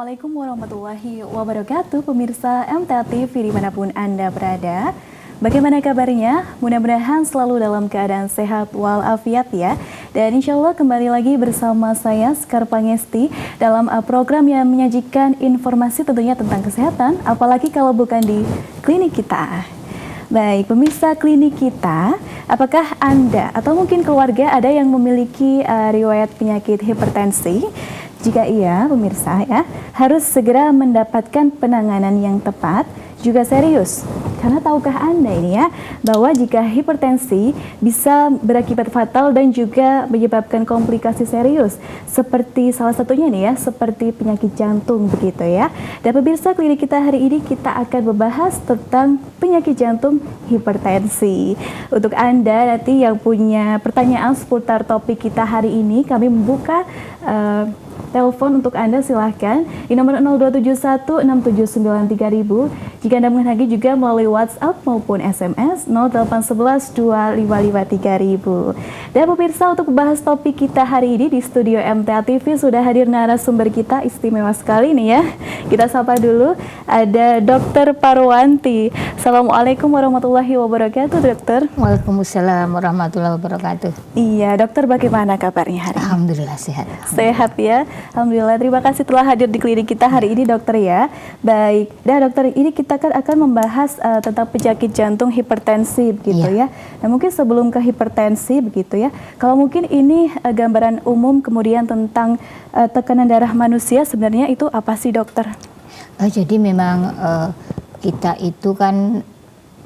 Assalamualaikum warahmatullahi wabarakatuh, pemirsa MTA TV dimanapun Anda berada. Bagaimana kabarnya? Mudah-mudahan selalu dalam keadaan sehat walafiat ya. Dan insya Allah kembali lagi bersama saya Sekar Pangesti dalam program yang menyajikan informasi tentunya tentang kesehatan, apalagi kalau bukan di klinik kita. Baik, pemirsa klinik kita, apakah Anda atau mungkin keluarga ada yang memiliki riwayat penyakit hipertensi? Jika iya, pemirsa ya, harus segera mendapatkan penanganan yang tepat, juga serius. Karena tahukah Anda ini ya, bahwa jika hipertensi bisa berakibat fatal dan juga menyebabkan komplikasi serius. Seperti salah satunya nih ya, seperti penyakit jantung begitu ya. Dan pemirsa klinik kita hari ini kita akan membahas tentang penyakit jantung hipertensi. Untuk Anda nanti yang punya pertanyaan seputar topik kita hari ini, kami membuka telepon untuk Anda, silahkan di nomor 02716793.000. Jika Anda menghendaki juga melalui WhatsApp maupun SMS 08112553.000. Dan pemirsa, untuk membahas topik kita hari ini di studio MTA TV sudah hadir narasumber kita istimewa sekali nih ya. Kita sapa dulu, ada Dr. Parwanti. Assalamualaikum warahmatullahi wabarakatuh, dokter. Waalaikumsalam warahmatullahi wabarakatuh. Iya, dokter, bagaimana kabarnya hari ini? Alhamdulillah sehat. Sehat ya. Alhamdulillah, terima kasih telah hadir di klinik kita hari ini dokter ya. Baik, nah dokter, ini kita akan membahas tentang penyakit jantung hipertensi begitu ya. Nah mungkin sebelum ke hipertensi begitu ya, kalau mungkin ini gambaran umum kemudian tentang tekanan darah manusia sebenarnya itu apa sih dokter? Jadi memang kita itu kan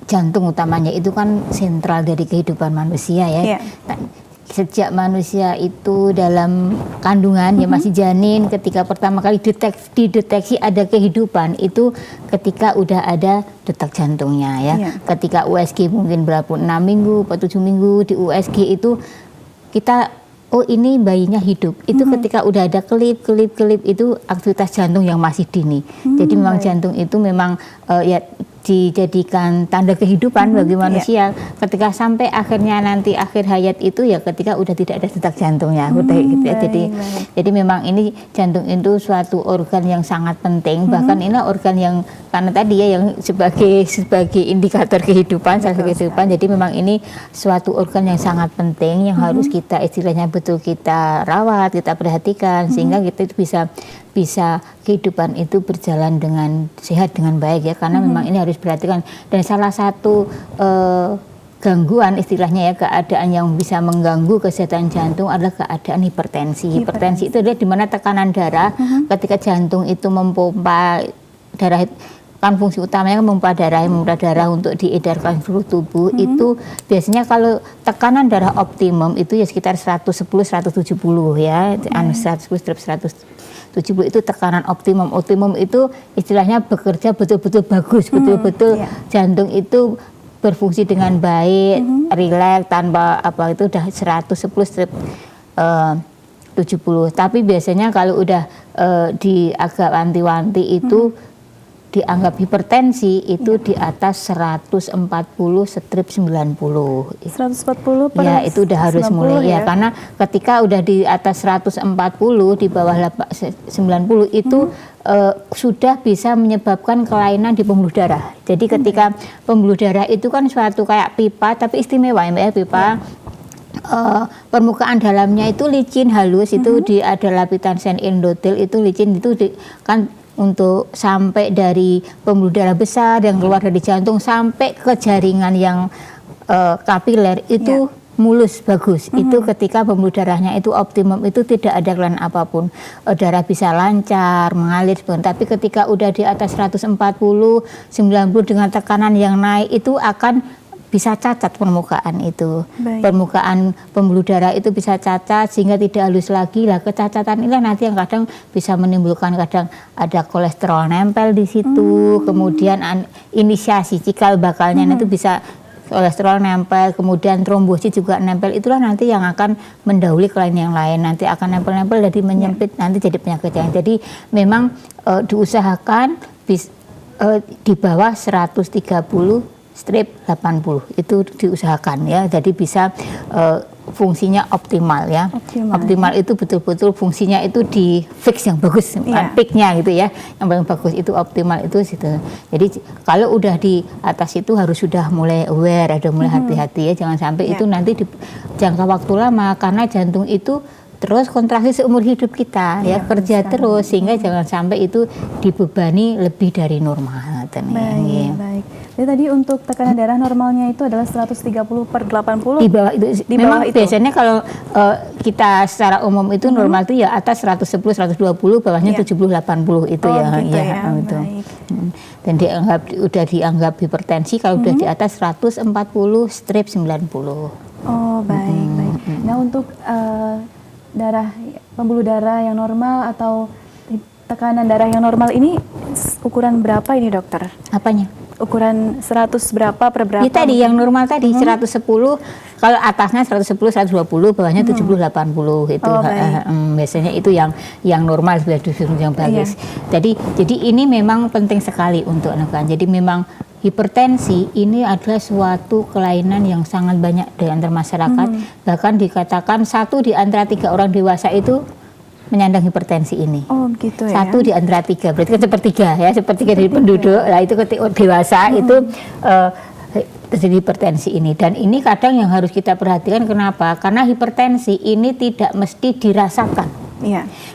jantung utamanya itu kan sentral dari kehidupan manusia ya. Sejak manusia itu dalam kandungan ya masih janin, ketika pertama kali dideteksi ada kehidupan itu ketika udah ada detak jantungnya ya. Ketika USG mungkin berapa 6 minggu atau 7 minggu di USG itu kita oh ini bayinya hidup. Itu ketika udah ada kelip itu aktivitas jantung yang masih dini. Jadi memang jantung itu memang ya dijadikan tanda kehidupan bagi manusia. Ketika sampai akhirnya nanti akhir hayat itu ya ketika udah tidak ada detak jantungnya, udah gitu ya. Jadi memang ini jantung itu suatu organ yang sangat penting. Bahkan ini organ yang karena tadi ya yang sebagai indikator kehidupan, salah satu kehidupan. Jadi memang ini suatu organ yang sangat penting yang harus kita istilahnya betul kita rawat, kita perhatikan sehingga kita itu bisa kehidupan itu berjalan dengan sehat dengan baik ya, karena memang ini harus diperhatikan. Dan salah satu gangguan istilahnya ya, keadaan yang bisa mengganggu kesehatan jantung adalah keadaan hipertensi. Hipertensi itu adalah di mana tekanan darah ketika jantung itu memompa darah, kan fungsi utamanya memompa darah untuk diedarkan seluruh tubuh. Itu biasanya kalau tekanan darah optimum itu ya sekitar 110-170 ya, 110-170 itu tekanan optimum. Optimum itu istilahnya bekerja betul-betul bagus, betul-betul jantung itu berfungsi dengan baik, rileks tanpa apa, itu udah 110/70. Tapi biasanya kalau udah di agak wanti-wanti itu dianggap hipertensi itu di atas 140/90. 140 per ya itu udah harus mulai ya, karena ketika udah di atas 140 di bawah 90 itu sudah bisa menyebabkan kelainan di pembuluh darah. Jadi ketika pembuluh darah itu kan suatu kayak pipa, tapi istimewa ya pipa. Permukaan dalamnya itu licin halus, itu ada lapisan sen endotel itu licin, itu kan untuk sampai dari pembuluh darah besar yang keluar dari jantung sampai ke jaringan yang kapiler itu mulus bagus. Itu ketika pembuluh darahnya itu optimum, itu tidak ada kelainan apapun, darah bisa lancar mengalir. Tapi ketika udah di atas 140/90 dengan tekanan yang naik itu akan bisa cacat permukaan itu. Permukaan pembuluh darah itu bisa cacat sehingga tidak halus lagi. Lah kecacatan ini nanti yang kadang bisa menimbulkan, kadang ada kolesterol nempel di situ, kemudian inisiasi cikal bakalnya itu bisa kolesterol nempel, kemudian trombosit juga nempel. Itulah nanti yang akan mendahului kelainan yang lain. Nanti akan nempel-nempel jadi menyempit, nanti jadi penyakit yang. Jadi memang diusahakan di bawah 130/80 itu diusahakan ya, jadi bisa fungsinya optimal ya. Optimal itu betul-betul fungsinya itu di fix yang bagus, peaknya gitu ya, yang paling bagus itu optimal itu situ. Jadi kalau udah di atas itu harus sudah mulai aware, ada mulai hati-hati ya, jangan sampai itu nanti di jangka waktu lama, karena jantung itu terus kontraksi seumur hidup kita ya, kerja terus, sehingga jangan sampai itu dibebani lebih dari normal. Baik. Jadi tadi untuk tekanan darah normalnya itu adalah 130/80. Di bawah itu. Memang itu biasanya kalau kita secara umum itu normal itu ya atas 110, 120, bawahnya 70, 80 itu itu. Dan udah dianggap hipertensi kalau udah di atas 140/90. Oh, baik. Nah, untuk pembuluh darah yang normal atau tekanan darah yang normal ini ukuran berapa ini, dokter? Apanya? Ukuran 100 berapa per berapa? Ini tadi yang normal tadi 110, kalau atasnya 110, 120, bawahnya 70, 80 itu. Biasanya itu yang normal, sudah yang bagus. Jadi ini memang penting sekali untuk anak-anak. Jadi memang hipertensi ini adalah suatu kelainan yang sangat banyak di antara masyarakat. Bahkan dikatakan 1 di antara 3 orang dewasa itu menyandang hipertensi ini. Oh, begitu ya. 1 di antara 3, berarti kan sepertiga ya, sepertiga dari penduduk. Nah, itu ketika dewasa itu terjadi hipertensi ini. Dan ini kadang yang harus kita perhatikan, kenapa? Karena hipertensi ini tidak mesti dirasakan.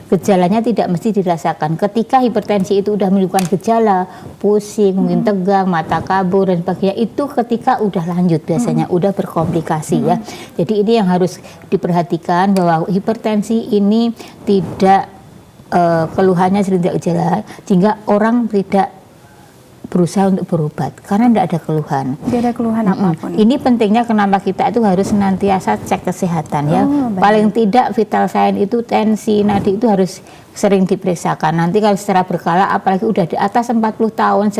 Gejalanya tidak mesti dirasakan. Ketika hipertensi itu udah menunjukkan gejala pusing, mungkin tegang, mata kabur dan sebagainya, itu ketika udah lanjut biasanya, udah berkomplikasi ya. Jadi ini yang harus diperhatikan, bahwa hipertensi ini tidak keluhannya sering tidak gejala, sehingga orang tidak berusaha untuk berobat karena tidak ada keluhan. Tidak ada keluhan apapun. Ini pentingnya kenapa kita itu harus senantiasa cek kesehatan ya. Paling tidak vital sign itu tensi, nadi itu harus sering diperiksakan. Nanti kalau secara berkala, apalagi udah di atas 40 tahun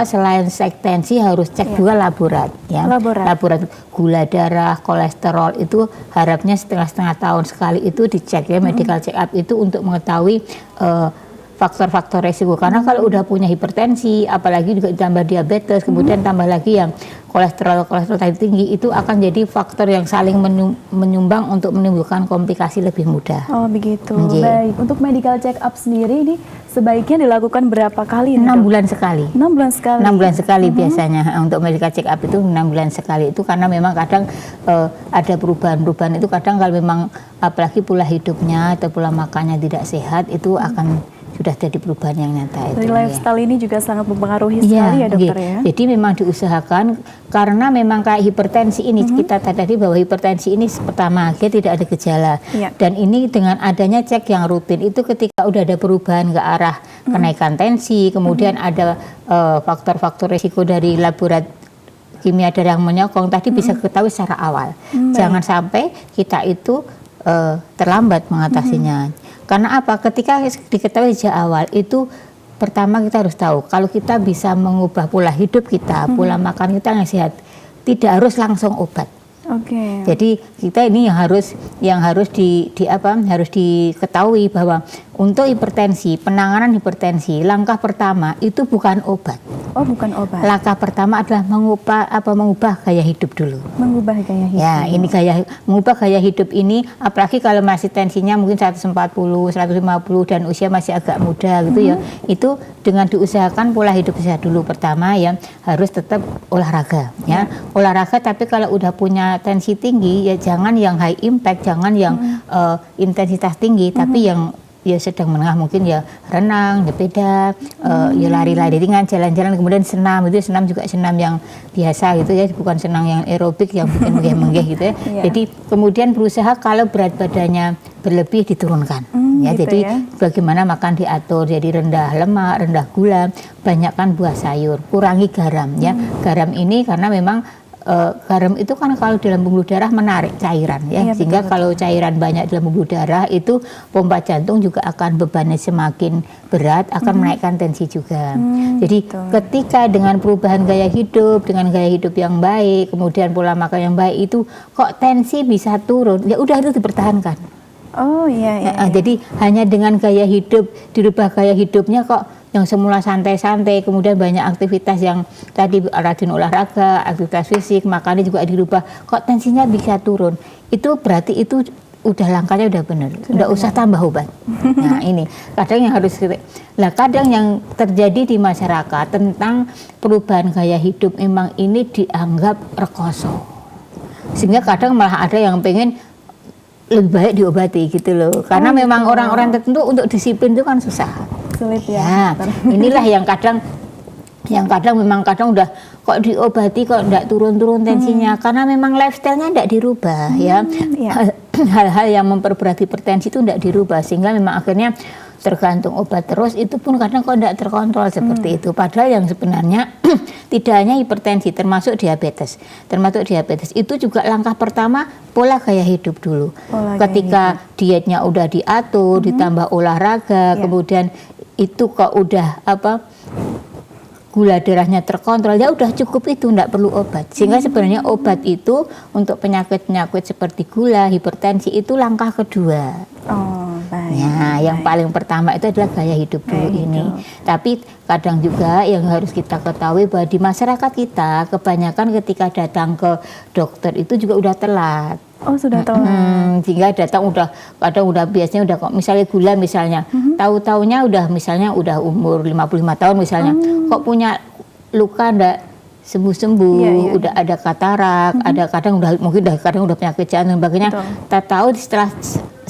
selain cek tensi harus cek juga laborat ya. Laborat gula darah, kolesterol itu harapnya setengah tahun sekali itu dicek ya, medical check up itu untuk mengetahui faktor-faktor resiko. Karena kalau udah punya hipertensi, apalagi juga ditambah diabetes, kemudian tambah lagi yang kolesterol tadi tinggi, itu akan jadi faktor yang saling menyumbang untuk menimbulkan komplikasi lebih mudah. Oh, begitu. Baik. Untuk medical check up sendiri ini sebaiknya dilakukan berapa kali? 6 bulan sekali. 6 bulan sekali. 6 bulan sekali biasanya untuk medical check up itu 6 bulan sekali itu, karena memang kadang ada perubahan-perubahan itu, kadang kalau memang apalagi pola hidupnya atau pola makannya tidak sehat, itu akan sudah jadi perubahan yang nyata. Jadi lifestyle ini juga sangat mempengaruhi sekali ya, dokter ya. Jadi memang diusahakan, karena memang kayak hipertensi ini, kita tadi bahwa hipertensi ini pertama dia tidak ada gejala, dan ini dengan adanya cek yang rutin itu, ketika udah ada perubahan ke arah kenaikan tensi, kemudian ada faktor-faktor risiko dari laborat kimia darah yang menyokong tadi bisa ketahui secara awal. Jangan sampai kita itu terlambat mengatasinya. Karena apa? Ketika diketahui sejak awal itu, pertama kita harus tahu kalau kita bisa mengubah pola hidup kita, pola makan kita yang sehat, tidak harus langsung obat. Jadi kita ini harus diketahui bahwa untuk hipertensi, penanganan hipertensi, langkah pertama itu bukan obat. Oh, bukan obat. Langkah pertama adalah mengubah gaya hidup dulu. Mengubah gaya hidup. Ya, ini mengubah gaya hidup ini, apalagi kalau masih tensinya mungkin 140, 150 dan usia masih agak muda gitu ya. Itu dengan diusahakan pola hidup sehat dulu pertama ya, harus tetap olahraga ya. Olahraga, tapi kalau udah punya tensi tinggi ya jangan yang high impact, jangan yang intensitas tinggi, tapi yang ya sedang menengah, mungkin ya renang, sepeda, ya lari-lari ringan, jalan-jalan, kemudian senam. Itu senam juga senam yang biasa gitu ya, bukan senam yang aerobik yang mungkin menggeh-menggeh gitu ya. Jadi kemudian berusaha kalau berat badannya berlebih diturunkan. Gitu jadi bagaimana makan diatur, jadi rendah lemak, rendah gula, banyakkan buah sayur, kurangi garam ya. Garam ini karena memang garam itu kan kalau dalam pembuluh darah menarik cairan ya, sehingga kalau cairan banyak dalam pembuluh darah itu pompa jantung juga akan bebannya semakin berat, akan menaikkan tensi juga. Jadi ketika dengan perubahan gaya hidup, dengan gaya hidup yang baik, kemudian pola makan yang baik, itu kok tensi bisa turun, ya udah itu dipertahankan. Oh iya. Jadi hanya dengan gaya hidup, dirubah gaya hidupnya kok yang semula santai-santai, kemudian banyak aktivitas yang tadi rajin olahraga, aktivitas fisik, makannya juga dirubah, kok tensinya bisa turun. Itu berarti itu udah langkahnya udah benar, udah usah tambah obat. Nah ini kadang yang harus kadang yang terjadi di masyarakat tentang perubahan gaya hidup memang ini dianggap rekoso, sehingga kadang malah ada yang pengen lebih baik diobati gitu loh, karena memang orang-orang tertentu untuk disiplin itu kan susah, sulit ya. Inilah yang kadang memang udah kok diobati kok enggak turun-turun tensinya, karena memang lifestyle-nya enggak dirubah ya. Hal-hal yang memperberat hipertensi itu enggak dirubah, sehingga memang akhirnya tergantung obat terus, itu pun kadang kok enggak terkontrol seperti itu. Padahal yang sebenarnya tidak hanya hipertensi, termasuk diabetes. Termasuk diabetes itu juga langkah pertama pola gaya hidup dulu. Ketika dietnya udah diatur, ditambah olahraga, kemudian itu kok udah gula darahnya terkontrol, ya udah cukup itu, enggak perlu obat. Sehingga sebenarnya obat itu untuk penyakit-penyakit seperti gula, hipertensi itu langkah kedua. Oh, baik. Nah, yang paling pertama itu adalah gaya hidup dulu ini. Tapi kadang juga yang harus kita ketahui bahwa di masyarakat kita kebanyakan ketika datang ke dokter itu juga udah telat. Oh, sudah telat. Sehingga datang kadang udah biasanya udah kok misalnya gula misalnya, tahu-taunya udah misalnya udah umur 55 tahun misalnya, kok punya luka ndak sembuh-sembuh, udah ada katarak, ada kadang udah penyakit jantung dan sebagainya. Tak tahu setelah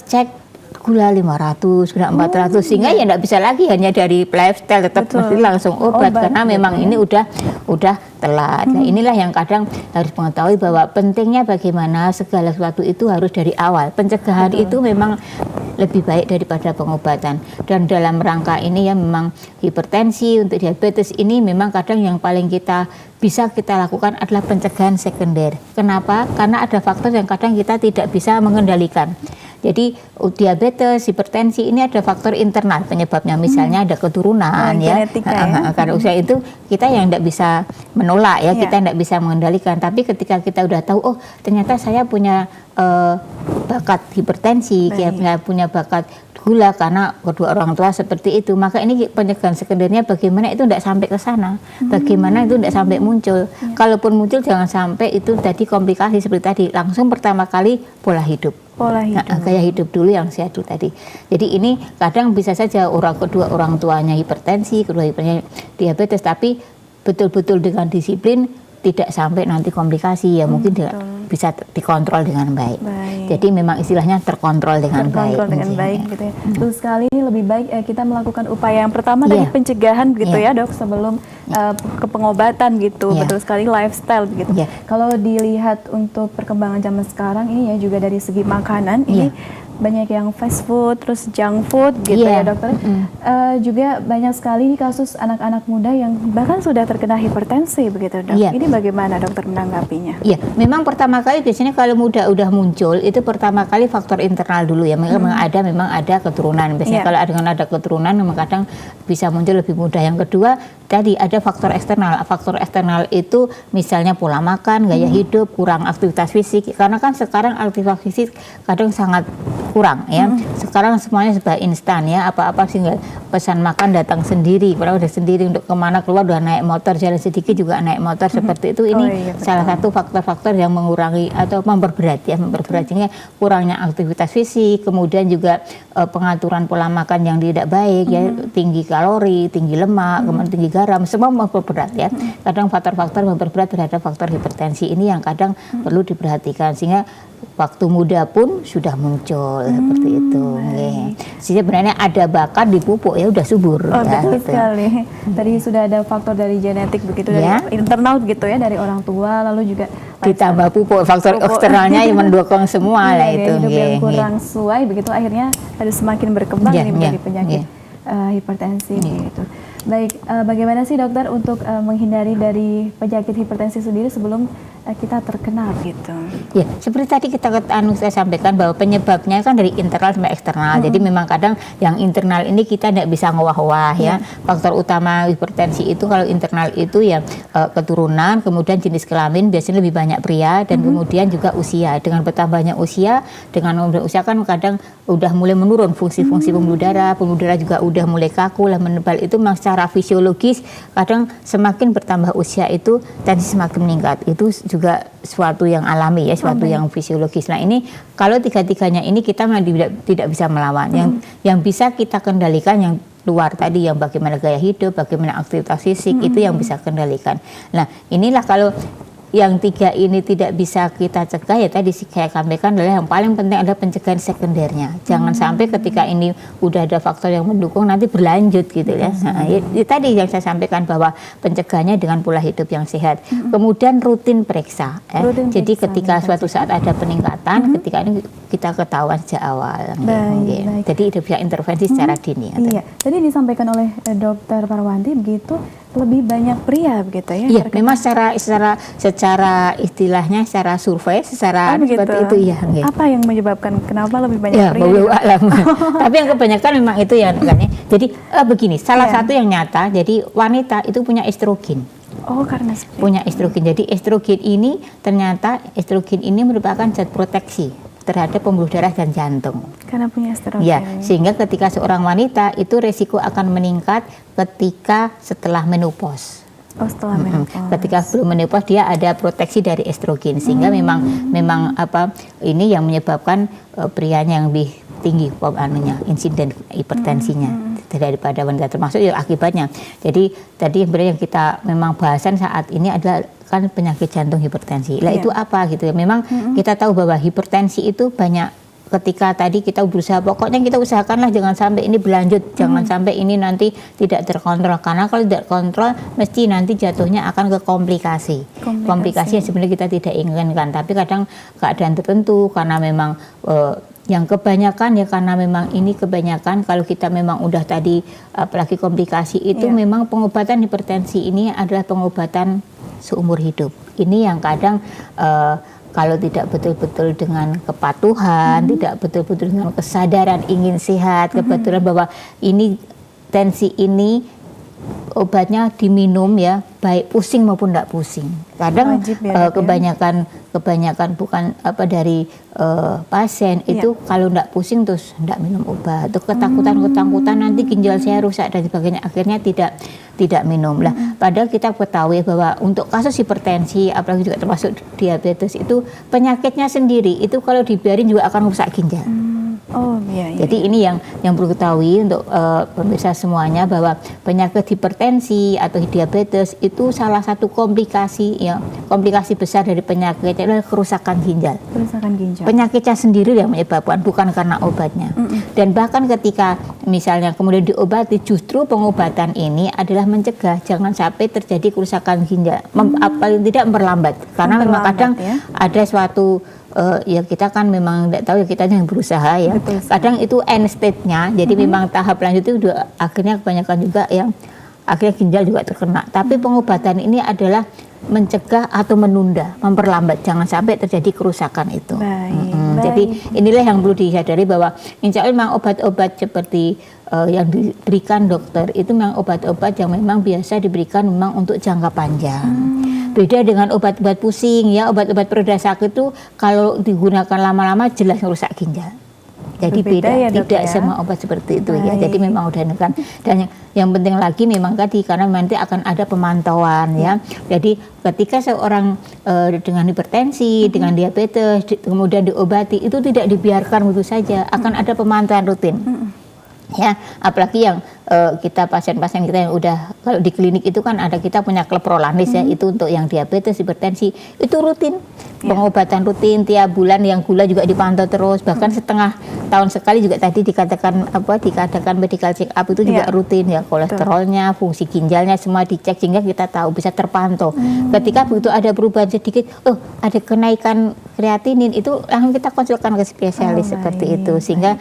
cek gula 500, gula 400, sehingga ya enggak bisa lagi hanya dari lifestyle, tetap mesti langsung obat karena memang ini udah telat. Nah, inilah yang kadang harus mengetahui bahwa pentingnya bagaimana segala sesuatu itu harus dari awal. Pencegahan itu memang lebih baik daripada pengobatan. Dan dalam rangka ini ya memang hipertensi, untuk diabetes ini memang kadang yang paling bisa kita lakukan adalah pencegahan sekunder. Kenapa? Karena ada faktor yang kadang kita tidak bisa mengendalikan. Jadi diabetes, hipertensi ini ada faktor internal penyebabnya, misalnya ada keturunan karena usia itu kita yang tidak bisa menolak kita tidak bisa mengendalikan. Tapi ketika kita udah tahu, oh ternyata saya punya bakat hipertensi, saya punya bakat gula karena kedua orang tua seperti itu, maka ini pencegahan sekundernya bagaimana itu tidak sampai ke sana, bagaimana itu tidak sampai muncul. Kalaupun muncul jangan sampai itu tadi komplikasi seperti tadi, langsung pertama kali pola hidup. Gaya hidup dulu yang sehat dulu tadi. Jadi ini kadang bisa saja kedua orang tuanya hipertensi, kedua diabetes, tapi betul-betul dengan disiplin tidak sampai nanti komplikasi mungkin bisa dikontrol dengan baik. Jadi memang istilahnya terkontrol dengan baik gitu ya. Betul sekali, ini lebih baik kita melakukan upaya yang pertama dari pencegahan gitu ya Dok, sebelum ke pengobatan gitu. Betul sekali, lifestyle begitu. Kalau dilihat untuk perkembangan zaman sekarang ini ya juga dari segi makanan ini banyak yang fast food, terus junk food gitu ya dokter. Juga banyak sekali nih kasus anak-anak muda yang bahkan sudah terkena hipertensi begitu dok. Ini bagaimana dokter menanggapinya? Memang pertama kali biasanya kalau muda udah muncul itu pertama kali faktor internal dulu ya. Memang ada keturunan. Biasanya kalau ada keturunan memang kadang bisa muncul lebih mudah. Yang kedua tadi ada faktor eksternal. Faktor eksternal itu misalnya pola makan, gaya hidup, kurang aktivitas fisik. Karena kan sekarang aktivitas fisik kadang sangat kurang ya. Sekarang semuanya serba instan ya, apa-apa sehingga pesan makan datang sendiri, padahal udah sendiri, untuk kemana keluar udah naik motor, jalan sedikit juga naik motor seperti itu. Ini salah satu faktor-faktor yang mengurangi atau memperberat sehingga kurangnya aktivitas fisik, kemudian juga pengaturan pola makan yang tidak baik ya, tinggi kalori, tinggi lemak, kemudian tinggi garam, semua memperberat ya. Kadang faktor-faktor memperberat terhadap faktor hipertensi ini yang kadang perlu diperhatikan, sehingga waktu muda pun sudah muncul seperti itu. Sehingga sebenarnya ada bakat di pupuk ya udah subur. Betul sekali. Tadi sudah ada faktor dari genetik begitu, dari internal begitu ya, dari orang tua, lalu juga ditambah pupuk, faktor eksternalnya yang mendukung semua lah itu. Hidup yang kurang sesuai begitu akhirnya harus semakin berkembang ini menjadi penyakit hipertensi gitu. Baik, bagaimana sih dokter untuk menghindari dari penyakit hipertensi sendiri sebelum kita terkena gitu? Ya, seperti tadi saya sampaikan bahwa penyebabnya kan dari internal sampai eksternal. Jadi memang kadang yang internal ini kita tidak bisa ngowah-ngowah ya. Faktor utama hipertensi itu kalau internal itu ya keturunan, kemudian jenis kelamin, biasanya lebih banyak pria, dan kemudian juga usia. Dengan bertambahnya usia, dengan usia kan kadang udah mulai menurun fungsi-fungsi pembuluh darah juga udah mulai kaku lah, menebal, itu memang secara secara fisiologis kadang semakin bertambah usia itu tensi semakin meningkat. Itu juga suatu yang alami ya, suatu yang fisiologis. Nah ini kalau tiga-tiganya ini kita tidak bisa melawan. Yang bisa kita kendalikan yang luar tadi, yang bagaimana gaya hidup, bagaimana aktivitas fisik, itu yang bisa kendalikan. Nah inilah kalau yang tiga ini tidak bisa kita cegah, ya tadi saya sampaikan adalah yang paling penting adalah pencegahan sekundernya. Jangan sampai ketika ini udah ada faktor yang mendukung nanti berlanjut gitu ya. Nah, ya tadi yang saya sampaikan bahwa pencegahannya dengan pola hidup yang sehat. Kemudian rutin periksa. Jadi ketika suatu saat ada peningkatan, ketika ini kita ketahuan sejak awal. Baik. Jadi itu bisa intervensi secara dini. Iya. Tadi disampaikan oleh Dokter Parwanti begitu lebih banyak pria begitu ya? Iya, memang secara istilahnya, secara survei, secara seperti itu ya. Apa yang menyebabkan kenapa lebih banyak pria? Ya, tapi yang kebanyakan memang itu ya. Jadi begini, salah satu yang nyata, jadi wanita itu punya estrogen. Oh, karena seperti punya estrogen. Jadi estrogen ini ternyata merupakan zat proteksi terhadap pembuluh darah dan jantung. Karena punya estrogen. Ya, sehingga ketika seorang wanita itu resiko akan meningkat ketika setelah menopause. Oh, setelah menopause. Ketika belum menopause dia ada proteksi dari estrogen, sehingga memang ini yang menyebabkan prianya yang lebih tinggi insiden hipertensinya daripada wanita, termasuk ya akibatnya. Jadi tadi yang kita memang bahasan saat ini adalah kan penyakit jantung hipertensi. Lah itu apa gitu ya? Memang kita tahu bahwa hipertensi itu banyak. Ketika tadi kita berusaha, pokoknya kita usahakanlah jangan sampai ini berlanjut, jangan sampai ini nanti tidak terkontrol, karena kalau tidak kontrol mesti nanti jatuhnya akan ke komplikasi yang sebenarnya kita tidak inginkan. Tapi kadang keadaan tertentu karena memang yang kebanyakan ya, karena memang ini kebanyakan kalau kita memang udah tadi apalagi komplikasi itu memang pengobatan hipertensi ini adalah pengobatan seumur hidup. Ini yang kadang kalau tidak betul-betul dengan kepatuhan, tidak betul-betul dengan kesadaran ingin sehat, kebetulan bahwa ini tensi ini obatnya diminum ya, baik pusing maupun tidak pusing. Kadang kebanyakan bukan dari pasien itu kalau tidak pusing terus tidak minum obat, atau ketakutan nanti ginjal saya rusak dan sebagainya, akhirnya tidak minum. Lah padahal kita ketahui bahwa untuk kasus hipertensi, apalagi juga termasuk diabetes, itu penyakitnya sendiri itu kalau dibiarin juga akan rusak ginjal. Jadi ini yang perlu ketahui untuk pemirsa semuanya, bahwa penyakit hipertensi atau diabetes itu salah satu komplikasi besar dari penyakit adalah kerusakan ginjal. Penyakitnya sendiri yang menyebabkan, bukan karena obatnya. Dan bahkan ketika misalnya kemudian diobati, justru pengobatan ini adalah mencegah jangan sampai terjadi kerusakan ginjal, paling tidak memperlambat. Karena memang kadang ada suatu ya kita kan memang tidak tahu ya, kita yang berusaha ya. Betul, kadang itu end stage-nya, jadi memang tahap lanjut itu akhirnya kebanyakan juga yang akhirnya ginjal juga terkena. Tapi pengobatan ini adalah mencegah atau menunda, memperlambat jangan sampai terjadi kerusakan itu. Jadi inilah yang perlu disadari, bahwa insya Allah memang obat-obat seperti yang diberikan dokter itu memang obat-obat yang memang biasa diberikan memang untuk jangka panjang. Beda dengan obat-obat pusing ya, obat-obat pereda sakit itu kalau digunakan lama-lama jelas merusak ginjal. Jadi beda ya, tidak semua obat seperti itu ya. Jadi memang udah kan. Dan yang penting lagi memang tadi, karena nanti akan ada pemantauan ya. Jadi ketika seorang dengan hipertensi, dengan diabetes, kemudian diobati, itu tidak dibiarkan begitu saja, akan ada pemantauan rutin. Ya, apalagi yang kita pasien-pasien kita yang udah, kalau di klinik itu kan ada, kita punya klub Prolanis ya, itu untuk yang diabetes, hipertensi, itu rutin, pengobatan rutin tiap bulan, yang gula juga dipantau terus, bahkan setengah tahun sekali juga tadi dikatakan medical check up itu juga rutin ya, kolesterolnya, fungsi ginjalnya semua dicek, sehingga kita tahu bisa terpantau. Ketika begitu ada perubahan sedikit, ada kenaikan kreatinin, itu langsung kita konsulkan ke spesialis seperti itu, sehingga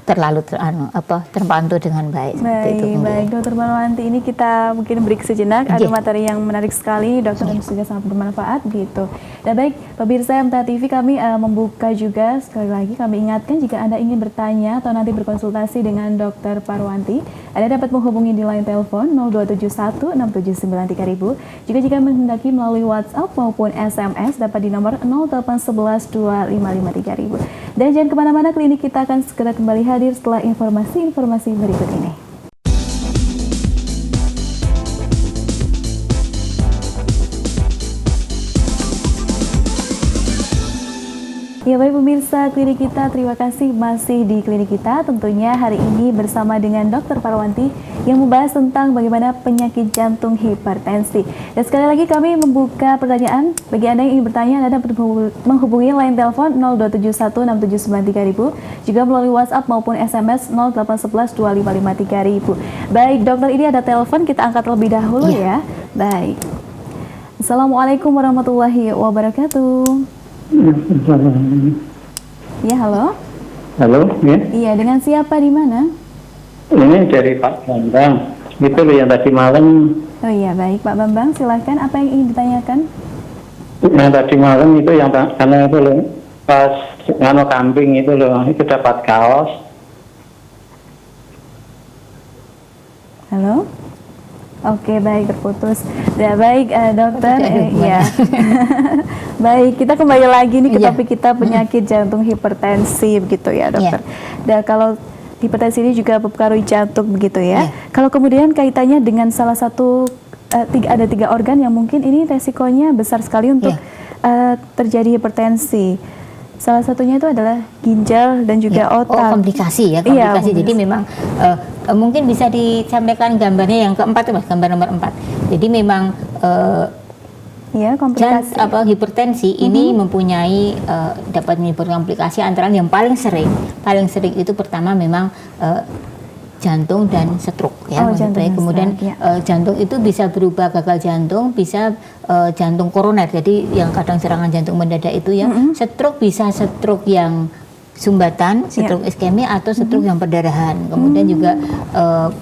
terpantau dengan baik. Baik, Dokter Parwanti, ini kita mungkin break sejenak. Ada materi yang menarik sekali, dokter, dan juga sangat bermanfaat gitu. Dan baik, pemirsa MTA TV, kami membuka juga sekali lagi, kami ingatkan jika Anda ingin bertanya atau nanti berkonsultasi dengan Dokter Parwanti, Anda dapat menghubungi di line telepon 02716793.000. Jika menghendaki melalui WhatsApp maupun SMS dapat di nomor 08112553.000. Dan jangan kemana-mana, klinik kita akan segera kembali hadir setelah informasi-informasi berikut ini. Ya baik pemirsa klinik kita, terima kasih masih di klinik kita. Tentunya hari ini bersama dengan Dr. Parwanti yang membahas tentang bagaimana penyakit jantung hipertensi. Dan sekali lagi kami membuka pertanyaan bagi Anda yang ingin bertanya. Anda dapat menghubungi line telepon 02716793.000, juga melalui WhatsApp maupun SMS 08112553.000. Baik dokter, ini ada telepon, kita angkat lebih dahulu ya. Baik. Assalamualaikum warahmatullahi wabarakatuh. Ya, halo. Halo, ya. Iya, dengan siapa di mana? Ini dari Pak Bambang. Itu loh yang tadi malam. Oh iya, baik Pak Bambang, silahkan. Apa yang ingin ditanyakan? Yang tadi malam itu yang karena itu loh, pas ngano kambing itu loh, itu dapat kaos. Halo? Oke, baik, terputus. Ya, baik dokter. Ya. Baik, kita kembali lagi nih ke topik kita, penyakit jantung hipertensi begitu ya, dokter. Dan kalau hipertensi ini juga mempengaruhi jantung begitu ya. Kalau kemudian kaitannya dengan salah satu ada 3 organ yang mungkin ini resikonya besar sekali untuk terjadi hipertensi. Salah satunya itu adalah ginjal dan juga otak. Oh, komplikasi ya, komplikasi. Jadi memang mungkin bisa disampaikan gambarnya yang keempat ya Mas, gambar nomor 4. Jadi memang komplikasi. Hipertensi ini mempunyai dapat menimbulkan komplikasi antara yang paling sering itu pertama memang jantung dan stroke ya. Kemudian jantung itu bisa berubah gagal jantung, bisa jantung koroner. Jadi yang kadang serangan jantung mendadak itu ya. Stroke bisa stroke yang sumbatan, stroke iskemi atau stroke yang perdarahan. Kemudian juga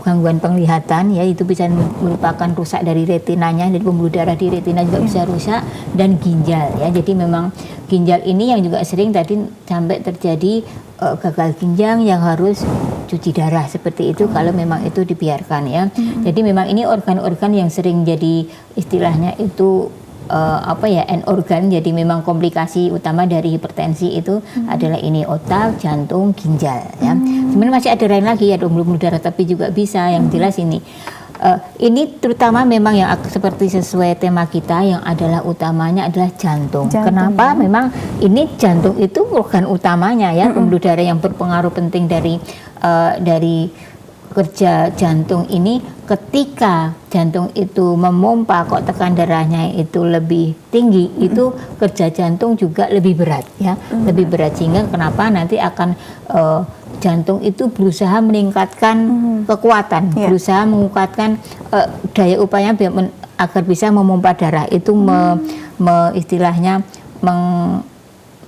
gangguan penglihatan ya, itu bisa merupakan rusak dari retinanya, jadi pembuluh darah di retina juga bisa rusak, dan ginjal ya. Jadi memang ginjal ini yang juga sering tadi sampai terjadi gagal ginjal yang harus cuci darah seperti itu kalau memang itu dibiarkan ya. Jadi memang ini organ-organ yang sering jadi istilahnya itu end organ. Jadi memang komplikasi utama dari hipertensi itu adalah ini otak, jantung, ginjal ya. Sebenarnya masih ada lain lagi ya, pembuluh darah tapi juga bisa. Yang jelas ini terutama memang yang seperti sesuai tema kita yang adalah utamanya adalah jantung. Kenapa? Memang ini jantung itu organ utamanya ya, pembuluh darah yang berpengaruh penting dari kerja jantung ini. Ketika jantung itu memompa kok tekan darahnya itu lebih tinggi, itu kerja jantung juga lebih berat ya, lebih berat, sehingga kenapa nanti akan jantung itu berusaha meningkatkan kekuatan, berusaha meningkatkan daya upaya agar bisa memompa darah itu istilahnya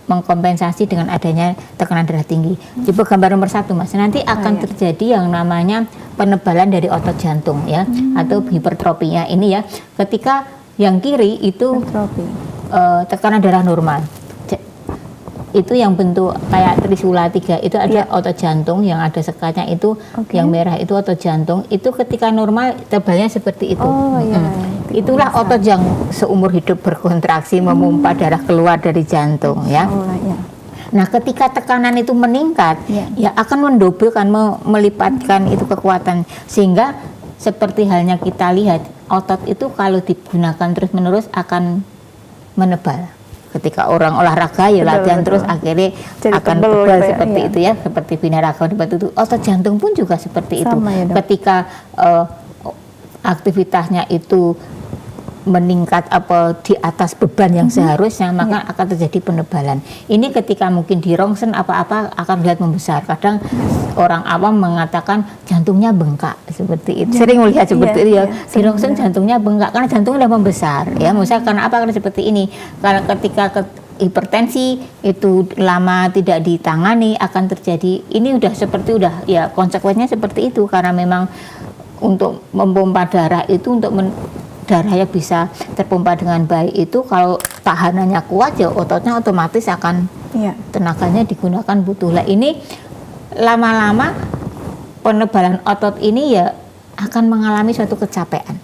mengkompensasi dengan adanya tekanan darah tinggi. Coba gambar nomor 1 Mas, nanti akan terjadi yang namanya penebalan dari otot jantung ya, atau hipertrofinya ini ya. Ketika yang kiri itu tekanan darah normal, itu yang bentuk kayak trisula 3 itu ada otot jantung yang ada sekatnya itu, yang merah itu otot jantung, itu ketika normal tebalnya seperti itu. Itulah otot yang seumur hidup berkontraksi memompa darah keluar dari jantung ya. Nah, ketika tekanan itu meningkat ya akan mendobelkan, melipatkan itu kekuatan, sehingga seperti halnya kita lihat otot itu kalau digunakan terus-menerus akan menebal. Ketika orang olahraga ya latihan terus akhirnya akan tebal seperti itu ya, seperti binaragawan itu. Otot jantung pun juga seperti itu. Ketika aktivitasnya itu meningkat di atas beban yang seharusnya, maka akan terjadi penebalan. Ini ketika mungkin di rongsen apa-apa akan lihat membesar. Kadang orang awam mengatakan jantungnya bengkak seperti itu. Sering melihat seperti itu ya. Di rongsen jantungnya bengkak karena jantungnya sudah membesar. Ya, misalnya karena apa? Karena seperti ini. Karena ketika hipertensi itu lama tidak ditangani akan terjadi. Ini konsekuensinya seperti itu, karena memang untuk memompa darah itu darahnya bisa terpompa dengan baik itu kalau tahanannya kuat ya ototnya otomatis akan tenaganya digunakan butuh. Ini lama-lama penebalan otot ini ya akan mengalami suatu kecapean.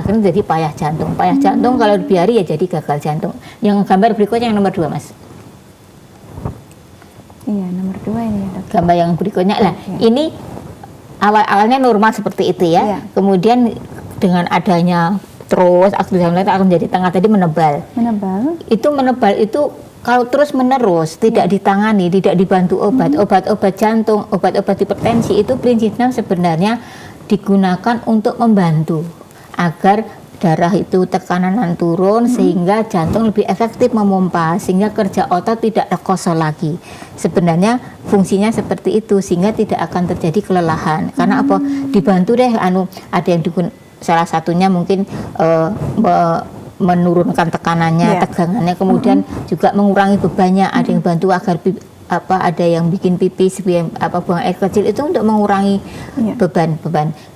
Akan jadi payah jantung. Payah jantung kalau dibiari ya jadi gagal jantung. Yang gambar berikutnya yang nomor 2 Mas. Iya, nomor 2 ini ya, Dok. Gambar yang berikutnya lah. Ini awalnya normal seperti itu ya. Kemudian dengan adanya terus akan jadi tengah tadi menebal. Itu menebal itu kalau terus menerus tidak ditangani, tidak dibantu obat-obat jantung, obat-obat hipertensi itu prinsipnya sebenarnya digunakan untuk membantu agar darah itu tekanan turun sehingga jantung lebih efektif memompa, sehingga kerja otot tidak kosong lagi. Sebenarnya fungsinya seperti itu sehingga tidak akan terjadi kelelahan. Karena apa? Dibantu deh ada yang salah satunya mungkin menurunkan tekanannya, tegangannya, kemudian juga mengurangi bebannya. Ada yang bantu agar ada yang bikin pipis, buang air kecil itu untuk mengurangi beban.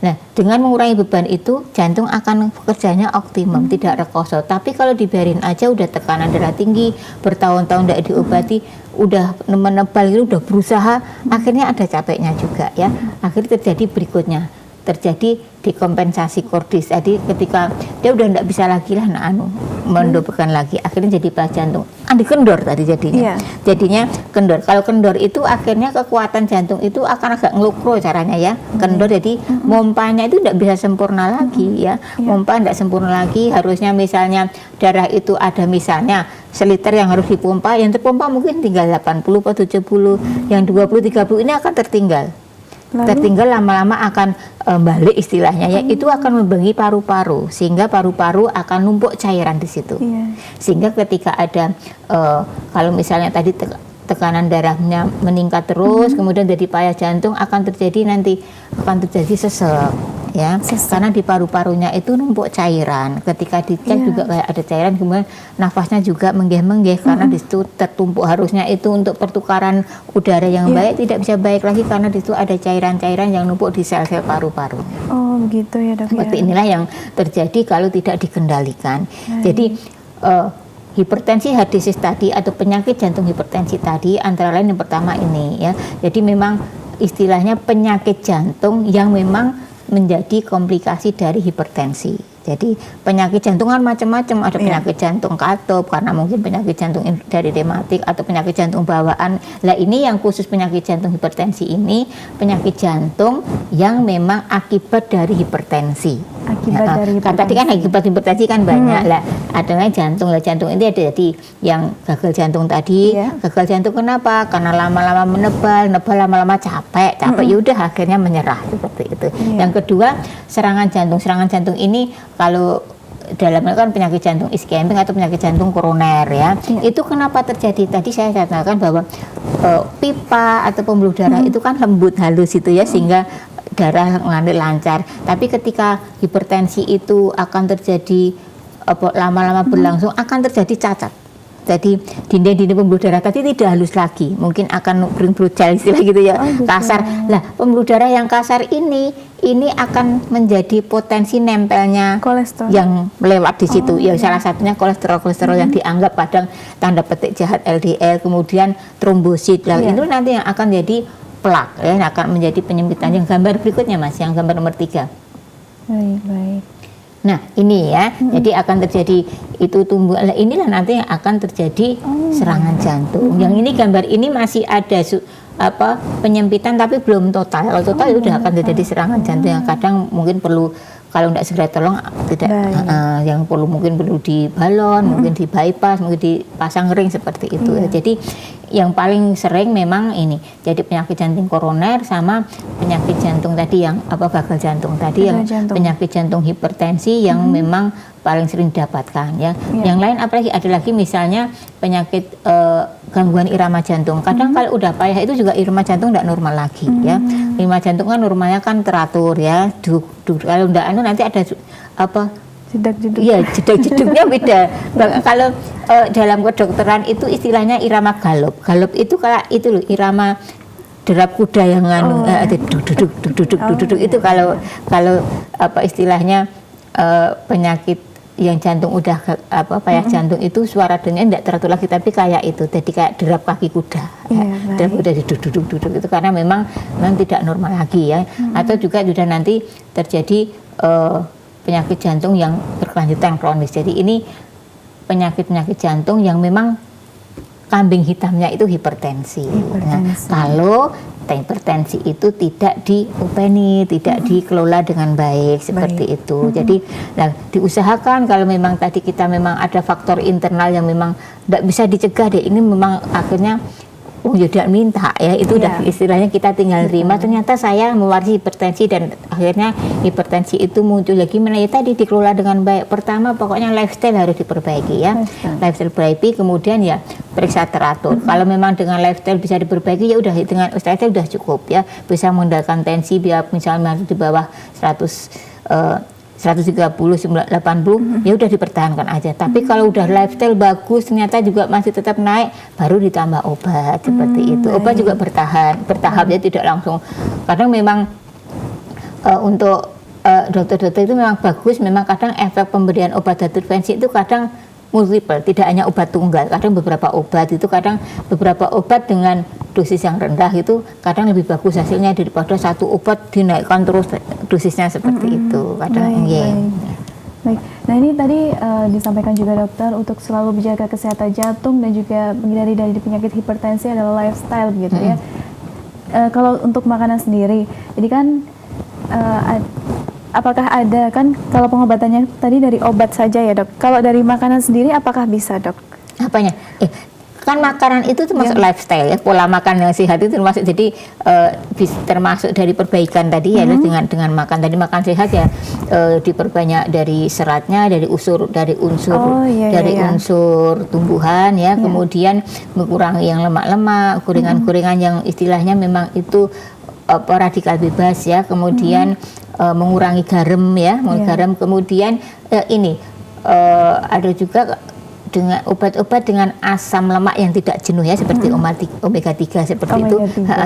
Nah, dengan mengurangi beban itu jantung akan bekerjanya optimum, tidak rekoso. Tapi kalau dibiarin aja udah tekanan darah tinggi, bertahun-tahun tidak diobati, udah menebal itu udah berusaha, akhirnya ada capeknya juga ya. Akhirnya terjadi berikutnya. Terjadi dekompensasi kordis. Jadi ketika dia udah tidak bisa lagi lah mendobelkan lagi, akhirnya jadi pecah jantung. Kendor tadi jadinya. Jadinya kendor. Kalau kendor itu akhirnya kekuatan jantung itu akan agak ngelukro caranya ya. Kendor jadi mompanya itu tidak bisa sempurna lagi ya. Mompa tidak sempurna lagi. Harusnya misalnya darah itu ada misalnya seliter yang harus dipompa, yang terpompa mungkin tinggal 80 atau 70, yang 20 30 ini akan tertinggal. Tertinggal lama-lama akan balik istilahnya ya, itu akan membengi paru-paru sehingga paru-paru akan numpuk cairan di situ. Sehingga ketika ada kalau misalnya tadi tekanan darahnya meningkat terus, kemudian jadi payah jantung akan terjadi sesek ya, karena di paru-parunya itu numpuk cairan. Ketika dicek juga kayak ada cairan, kemudian nafasnya juga menggeh-menggeh karena di situ tertumpuk. Harusnya itu untuk pertukaran udara yang baik tidak bisa baik lagi karena di situ ada cairan-cairan yang numpuk di sel-sel paru-paru. Oh begitu ya dok. Seperti inilah yang terjadi kalau tidak dikendalikan. Jadi hipertensi heart disease tadi atau penyakit jantung hipertensi tadi antara lain yang pertama ini ya. Jadi memang istilahnya penyakit jantung yang memang menjadi komplikasi dari hipertensi. Jadi penyakit jantung kan macam-macam, ada penyakit jantung katup karena mungkin penyakit jantung dari rematik atau penyakit jantung bawaan. Lah ini yang khusus penyakit jantung hipertensi ini penyakit jantung yang memang akibat dari hipertensi. Tadi kan akibat hipertensi kan banyak lah. Ada jantung ini ada jadi yang gagal jantung tadi. Gagal jantung kenapa? Karena lama-lama menebal lama-lama capek yaudah akhirnya menyerah seperti itu. Yang kedua serangan jantung ini kalau dalamnya kan penyakit jantung iskemik atau penyakit jantung koroner ya. Itu kenapa terjadi? Tadi saya katakan bahwa pipa atau pembuluh darah itu kan lembut halus itu ya, sehingga darah mengalir lancar. Tapi ketika hipertensi itu akan terjadi lama-lama berlangsung akan terjadi cacat. Jadi dinding-dinding pembuluh darah tadi tidak halus lagi, mungkin akan berujal istilah gitu ya, kasar. Lah pembuluh darah yang kasar ini akan menjadi potensi nempelnya kolesterol yang melewat di situ. Ya salah satunya kolesterol yang dianggap kadang tanda petik jahat LDL, kemudian trombosit. Lah itu nanti yang akan jadi plak ya, akan menjadi penyempitan. Yang gambar berikutnya Mas, yang gambar nomor 3. Baik. Nah ini ya, jadi akan terjadi itu tumbuh. Inilah nanti yang akan terjadi serangan jantung. Yang ini gambar ini masih ada penyempitan tapi belum total. Kalau total itu sudah akan terjadi serangan jantung yang kadang mungkin perlu, kalau tidak segera tolong tidak yang mungkin perlu dibalon, mungkin di bypass, mungkin dipasang ring seperti itu. Jadi yang paling sering memang ini jadi penyakit jantung koroner sama penyakit jantung tadi yang gagal jantung tadi, penyakit jantung hipertensi yang memang paling sering didapatkan ya. Yang lain apalagi ada lagi misalnya penyakit gangguan irama jantung. Kadang kalau udah payah itu juga irama jantung tidak normal lagi ya. Irama jantung kan normalnya kan teratur ya. Kalau tidak nanti ada jedak-jeduk. Iya, jedak-jeduknya beda. Kalau dalam kedokteran itu istilahnya irama galop. Galop itu kayak itu loh, irama derap kuda yang duduk itu kalau istilahnya penyakit yang jantung udah payah jantung itu suara dengarnya tidak teratur lagi, tapi kayak itu jadi kayak derap kaki kuda derap kuda duduk itu karena memang tidak normal lagi ya. Atau juga sudah nanti terjadi penyakit jantung yang berkelanjutan kronis. Jadi ini penyakit jantung yang memang kambing hitamnya itu hipertensi. Nah, kalau hipertensi itu tidak diopeni, tidak dikelola dengan baik seperti itu. Jadi diusahakan kalau memang tadi kita memang ada faktor internal yang memang tidak bisa dicegah deh, ini memang akhirnya tidak minta ya, itu udah istilahnya kita tinggal terima. Ternyata saya mewarisi hipertensi dan akhirnya hipertensi itu muncul lagi. Mana ya tadi dikelola dengan baik. Pertama pokoknya lifestyle harus diperbaiki ya, lifestyle diperbaiki, kemudian ya periksa teratur. Kalau memang dengan lifestyle bisa diperbaiki ya udah, dengan lifestyle udah cukup ya, bisa mengendalikan tensi biar misalnya di bawah 130, 80 ya udah dipertahankan aja. Tapi kalau udah lifestyle bagus ternyata juga masih tetap naik, baru ditambah obat seperti itu. Obat juga bertahap ya, tidak langsung. Kadang memang untuk dokter-dokter itu memang bagus, memang kadang efek pemberian obat intervensi itu kadang multiple, tidak hanya obat tunggal. Kadang beberapa obat itu, kadang beberapa obat dengan dosis yang rendah itu kadang lebih bagus hasilnya daripada satu obat dinaikkan terus dosisnya seperti itu. Kadang Baik. Nah ini tadi disampaikan juga dokter untuk selalu menjaga kesehatan jantung dan juga menghindari dari penyakit hipertensi adalah lifestyle gitu ya. Kalau untuk makanan sendiri, jadi kan apakah ada kan kalau pengobatannya tadi dari obat saja ya dok? Kalau dari makanan sendiri apakah bisa dok? Apanya? Kan makanan itu termasuk lifestyle ya, pola makan yang sehat itu termasuk, jadi termasuk dari perbaikan tadi ya, dengan makan tadi, makan sehat ya, diperbanyak dari seratnya, dari unsur unsur tumbuhan ya, kemudian mengurangi yang lemak-lemak, gorengan-gorengan yang istilahnya memang itu radikal bebas ya, kemudian mengurangi garam ya, garam, kemudian ada juga dengan obat-obat dengan asam lemak yang tidak jenuh ya, seperti omega 3 seperti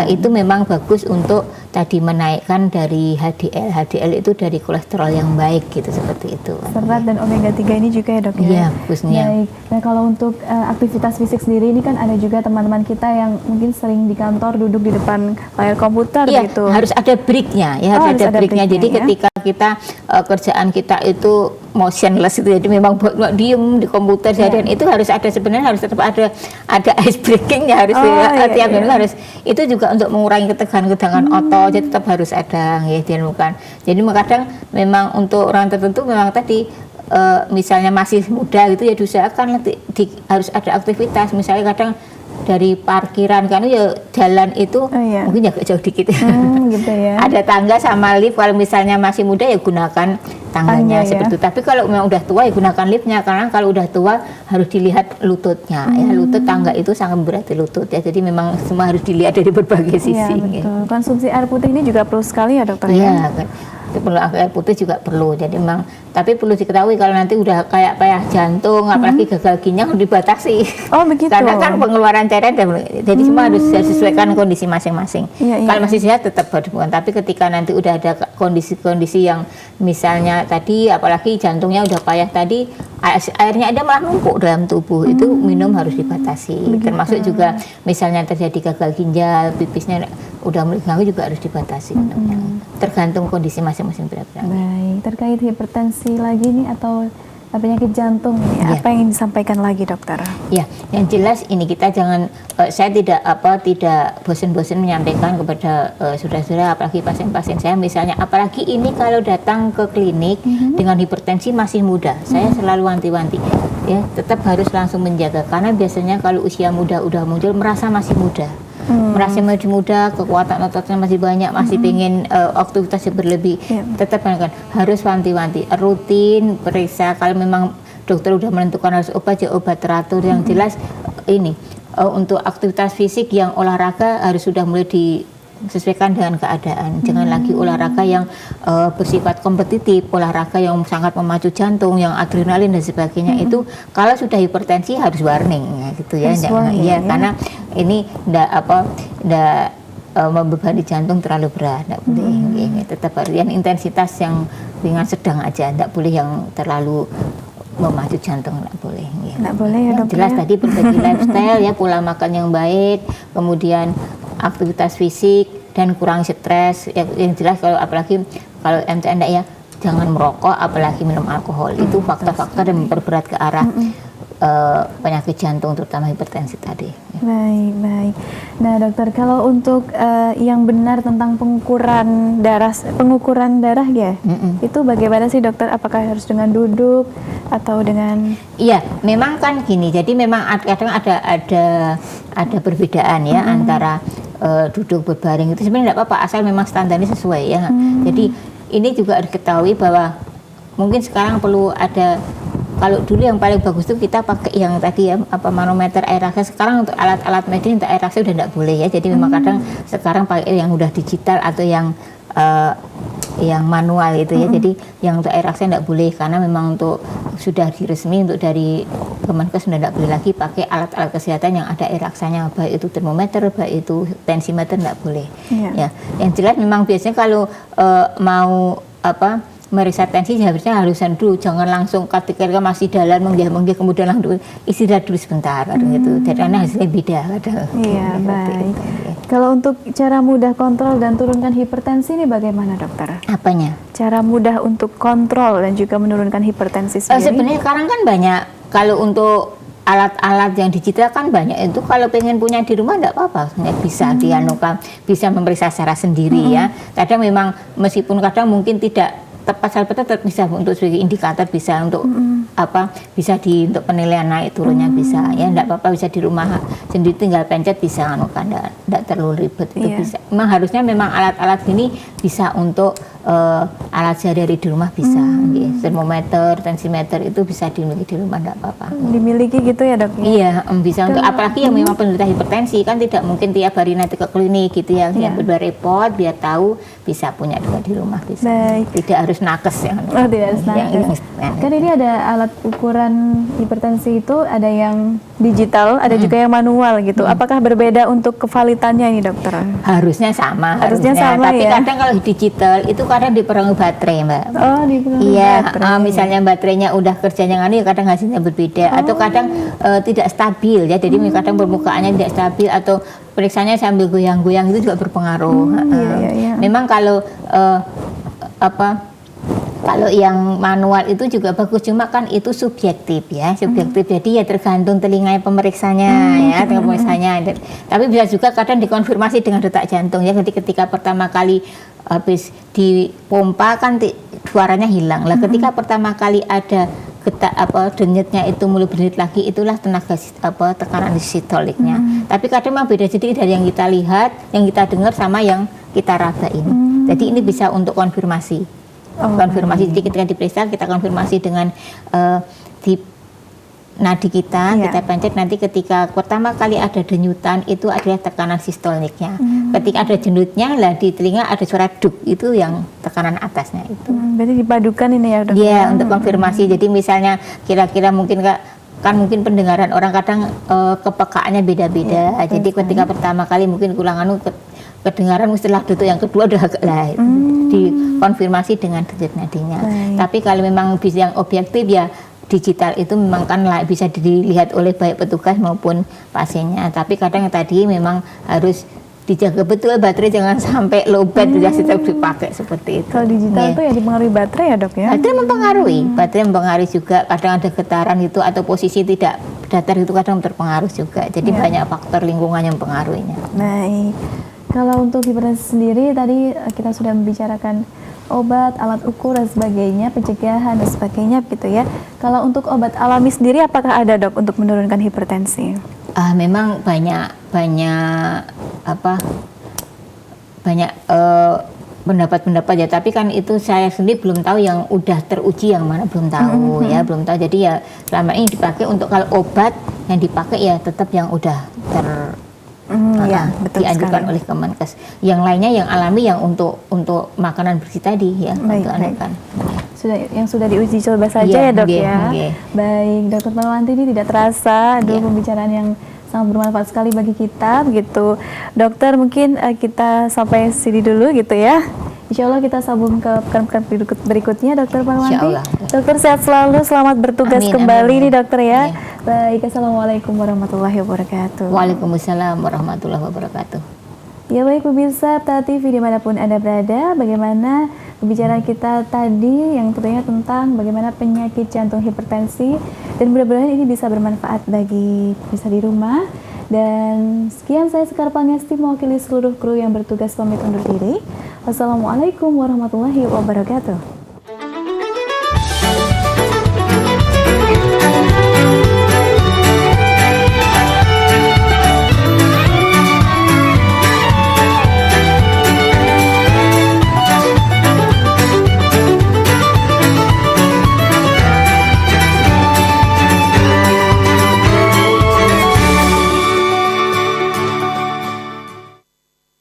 itu memang bagus untuk tadi menaikkan dari HDL itu dari kolesterol yang baik gitu, seperti itu. Serat dan omega 3 ini juga ya dok ya? Iya, bagusnya. Baik. Nah kalau untuk aktivitas fisik sendiri ini kan ada juga teman-teman kita yang mungkin sering di kantor duduk di depan layar komputer gitu. Harus ada breaknya ya, harus ada breaknya. Jadi ketika kita kerjaan kita itu motionless itu, jadi memang buat diem di komputer dan itu harus ada, sebenarnya harus tetap ada ice breakingnya, harus tiap minggu harus, itu juga untuk mengurangi ketegangan otot, jadi tetap harus ada ya, bukan. Jadi kadang memang untuk orang tertentu memang tadi misalnya masih muda gitu ya, diusahakan harus ada aktivitas, misalnya kadang dari parkiran kan ya jalan itu mungkin agak jauh dikit gitu ya. Ada tangga sama lift, kalau misalnya masih muda ya gunakan tangganya seperti itu. Tapi kalau memang udah tua ya gunakan liftnya, karena kalau udah tua harus dilihat lututnya ya, lutut tangga itu sangat berarti lutut ya, jadi memang semua harus dilihat dari berbagai sisi. Betul. Konsumsi air putih ini juga perlu sekali ya dokter ya. Perlu air putih juga perlu, jadi memang, tapi perlu diketahui kalau nanti udah kayak payah jantung, apalagi gagal ginjal, harus dibatasi. Oh begitu. Karena kan pengeluaran cairan, jadi semua harus disesuaikan kondisi masing-masing. Kalau masih sehat tetap berhubungan, tapi ketika nanti udah ada kondisi-kondisi yang misalnya tadi, apalagi jantungnya udah payah tadi, airnya ada malah numpuk dalam tubuh, itu minum harus dibatasi. Termasuk juga misalnya terjadi gagal ginjal, pipisnya udah mulai ganggu juga harus dibatasi. Tergantung kondisi masing-masing berat-berat. Baik, terkait hipertensi lagi nih atau penyakit jantung ini, apa yang disampaikan lagi dokter? Ya, yang jelas ini kita jangan, saya tidak bosan-bosan menyampaikan kepada saudara-saudara, apalagi pasien-pasien saya misalnya, apalagi ini kalau datang ke klinik dengan hipertensi masih muda, saya selalu wanti-wanti ya, tetap harus langsung menjaga, karena biasanya kalau usia muda udah muncul merasa masih muda. Merasa masih muda, kekuatan ototnya masih banyak, masih pengen aktivitasnya berlebih, tetap kan harus wanti-wanti, rutin periksa. Kalau memang dokter udah menentukan harus obat ya obat teratur. Yang jelas ini untuk aktivitas fisik yang olahraga harus sudah mulai disesuaikan dengan keadaan. Jangan lagi olahraga yang bersifat kompetitif, olahraga yang sangat memacu jantung, yang adrenalin dan sebagainya. Itu kalau sudah hipertensi harus warning gitu ya. Karena ini ndak membebani jantung terlalu berat, ndak boleh. Tetap harus yang intensitas yang ringan sedang aja, ndak boleh yang terlalu memacu jantung, nggak boleh. Nggak boleh ya dokter. Jelas tadi berbagi lifestyle ya, pola makan yang baik, kemudian aktivitas fisik dan kurangi stres. Yang jelas kalau apalagi kalau MTN ya, jangan merokok, apalagi minum alkohol. Itu faktor-faktor yang memperberat ke arah penyakit jantung terutama hipertensi tadi. Baik, baik. Nah, dokter, kalau untuk yang benar tentang pengukuran darah ya, itu bagaimana sih dokter? Apakah harus dengan duduk atau dengan? Iya, memang kan gini. Jadi memang kadang ada perbedaan ya antara duduk berbaring itu sebenarnya tidak apa-apa asal memang standarnya sesuai ya. Jadi ini juga harus diketahui bahwa mungkin sekarang perlu ada. Kalau dulu yang paling bagus itu kita pakai yang tadi ya manometer air aksa. Sekarang untuk alat-alat medis untuk air aksa udah tidak boleh ya. Jadi memang kadang sekarang pakai yang udah digital atau yang manual gitu ya. Jadi yang untuk air aksa tidak boleh karena memang untuk sudah diresmi untuk dari Kemenkes sudah tidak boleh lagi pakai alat-alat kesehatan yang ada air aksanya, baik itu termometer, baik itu tensimeter tidak boleh. Ya, yang jelas memang biasanya kalau mau meriksa tensi harusnya dulu, jangan langsung ketika masih dalam menggih kemudian langsung istirahat dulu sebentar gitu. Karena hasilnya beda kadang. Iya, baik. Kalau untuk cara mudah kontrol dan turunkan hipertensi ini bagaimana dokter? Apanya? Cara mudah untuk kontrol dan juga menurunkan hipertensi sendiri. Sebenarnya sekarang kan banyak. Kalau untuk alat-alat yang digital kan banyak, itu kalau pengen punya di rumah tidak apa-apa, bisa dianukan, bisa memeriksa secara sendiri ya. Kadang memang meskipun kadang mungkin tidak tepat tetap bisa untuk sebagai indikator, bisa untuk bisa untuk penilaian naik turunnya bisa ya, enggak apa-apa, bisa di rumah sendiri tinggal pencet bisa enggak terlalu ribet itu bisa. Memang harusnya memang alat-alat ini bisa untuk alat sehari-hari di rumah bisa, termometer, tensimeter itu bisa dimiliki di rumah enggak apa-apa. Dimiliki gitu ya dok? Iya, bisa untuk apalagi yang memang penderita hipertensi kan tidak mungkin tiap hari nanti ke klinik gitu ya, yang berdua repot biar tahu, bisa punya juga di rumah bisa. Baik. Tidak harus nakes ya. Oh, tidak harus nakes. Kan ini ada alat ukuran hipertensi itu ada yang digital, ada juga yang manual gitu. Apakah berbeda untuk kevalitannya ini dokter? Harusnya sama. Harusnya sama tapi ya. Kadang kalau digital itu kadang dipengaruhi baterai mbak. Oh, dipengaruhi baterai. Iya, misalnya baterainya udah kerjanya ngani, kadang hasilnya berbeda. Atau kadang tidak stabil ya. Jadi kadang permukaannya tidak stabil atau periksanya sambil goyang-goyang itu juga berpengaruh. Iya. Memang kalau kalau yang manual itu juga bagus, cuma kan itu subjektif ya, jadi ya tergantung telinga pemeriksanya ya, tapi bisa juga kadang dikonfirmasi dengan detak jantung ya. Jadi ketika pertama kali habis dipompa kan suaranya hilang lah, ketika pertama kali ada denyutnya itu mulai berdenyut lagi, itulah tenaga tekanan sistoliknya. Tapi kadang memang beda, jadi dari yang kita lihat, yang kita dengar sama yang kita raba ini. Jadi ini bisa untuk konfirmasi. Konfirmasi, jadi ketika diperiksa kita konfirmasi dengan di nadi kita, kita pencet nanti ketika pertama kali ada denyutan itu adalah tekanan sistoliknya. Ketika ada denyutnya lah di telinga ada suara duk, itu yang tekanan atasnya itu. Berarti dipadukan ini ya dokter? Iya, untuk konfirmasi. Jadi misalnya kira-kira mungkin kan mungkin pendengaran orang kadang kepekaannya beda-beda. Jadi ketika pertama kali mungkin kurang kedengaran, setelah detuk yang kedua udah agak lah dikonfirmasi dengan denyut nadinya. Tapi kalau memang bisa yang objektif ya digital itu memang kan bisa dilihat oleh baik petugas maupun pasiennya. Tapi kadang tadi memang harus dijaga betul baterai, jangan sampai lowbat sudah tetap dipakai seperti itu. Kalau digital itu ya dipengaruhi baterai ya dok ya? Baterai mempengaruhi juga, kadang ada getaran itu atau posisi tidak datar itu kadang terpengaruh juga. Jadi banyak faktor lingkungan yang mempengaruhinya. Baik. Kalau untuk hipertensi sendiri tadi kita sudah membicarakan obat, alat ukur dan sebagainya, pencegahan dan sebagainya gitu ya. Kalau untuk obat alami sendiri apakah ada dok untuk menurunkan hipertensi? Memang banyak pendapat-pendapat ya, tapi kan itu saya sendiri belum tahu yang udah teruji yang mana, belum tahu ya, belum tahu. Jadi ya selama ini dipakai untuk kalau obat yang dipakai ya tetap yang udah betul dianjurkan oleh Kemenkes. Yang lainnya yang alami yang untuk makanan bersih tadi ya, untuk anukan. Sudah diuji coba saja ya dok ya. Baik, Dokter Parwanti, ini tidak terasa pembicaraan yang sangat bermanfaat sekali bagi kita begitu. Dokter, mungkin kita sampai sini dulu gitu ya. Insya Allah kita sambung ke pekan-pekan berikutnya Dokter Parwanti. Dokter sehat selalu, selamat bertugas kembali nih dokter ya. Baik, assalamualaikum warahmatullahi wabarakatuh. Waalaikumsalam warahmatullahi wabarakatuh. Ya baik pemirsa MTA TV dimanapun Anda berada, bagaimana pembicaraan kita tadi yang tentunya tentang bagaimana penyakit jantung hipertensi, dan mudah-mudahan ini bisa bermanfaat bagi pemirsa di rumah. Dan sekian, saya Sekar Pangesti mewakili seluruh kru yang bertugas pamit undur diri. Wassalamualaikum warahmatullahi wabarakatuh.